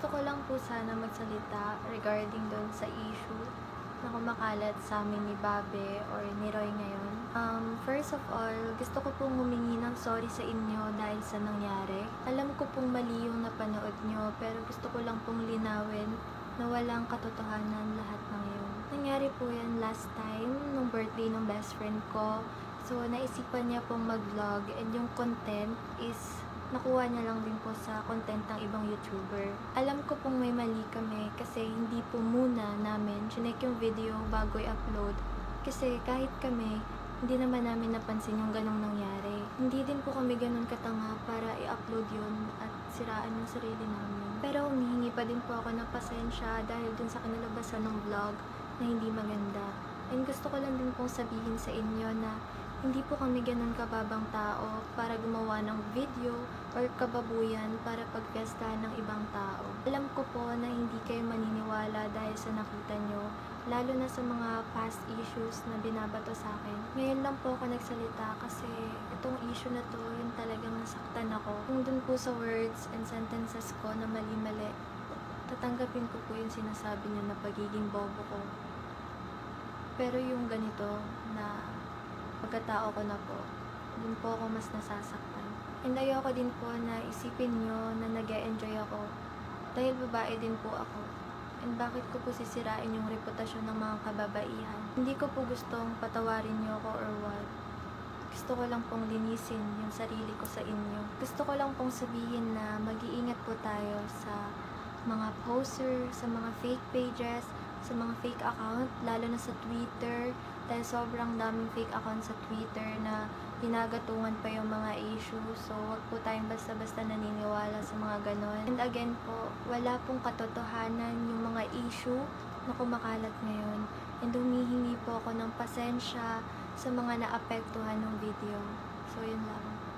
Gusto ko lang po sana magsalita regarding doon sa issue na kumakalat sa amin ni Babe or ni Roy ngayon. First of all, gusto ko pong humingi ng sorry sa inyo dahil sa nangyari. Alam ko pong mali yung napanood nyo, pero gusto ko lang pong linawin na walang katotohanan lahat ng yun. Nangyari po yan last time, nung birthday ng best friend ko. So, naisipan niya pong mag-vlog and yung content is nakuha niya lang din po sa content ng ibang YouTuber. Alam ko pong may mali kami kasi hindi po muna namin chinek yung video bago i-upload. Kasi kahit kami, hindi naman namin napansin yung ganong nangyari. Hindi din po kami ganon katanga para i-upload yun at siraan yung sarili namin. Pero humihingi pa din po ako ng pasensya dahil dun sa kinalabasan ng vlog na hindi maganda. And gusto ko lang din pong sabihin sa inyo na hindi po kami ganun kababang tao para gumawa ng video or kababuyan para pagpiestahan ng ibang tao. Alam ko po na hindi kayo maniniwala dahil sa nakita nyo, lalo na sa mga past issues na binabato sa akin. Ngayon lang po ako nagsalita kasi itong issue na to, yung talagang nasaktan ako. Kung dun po sa words and sentences ko na mali-mali, tatanggapin ko po yung sinasabi nyo na pagiging bobo ko. Pero yung ganito na pagkatao ko na po, dun po ako mas nasasaktan. And ayoko din po na isipin nyo na nag-e-enjoy ako dahil babae din po ako. And bakit ko po sisirain yung reputasyon ng mga kababaihan? Hindi ko po gustong patawarin nyo ako or what. Gusto ko lang pong linisin yung sarili ko sa inyo. Gusto ko lang pong sabihin na mag-iingat po tayo sa mga poster, sa mga fake pages, sa mga fake account, lalo na sa Twitter, dahil sobrang daming fake account sa Twitter na ginagatungan pa yung mga issue. So, wag po tayong basta-basta naniniwala sa mga ganon. And again po, wala pong katotohanan yung mga issue na kumakalat ngayon. And humihingi po ako ng pasensya sa mga naapektuhan ng video. So, yun lang.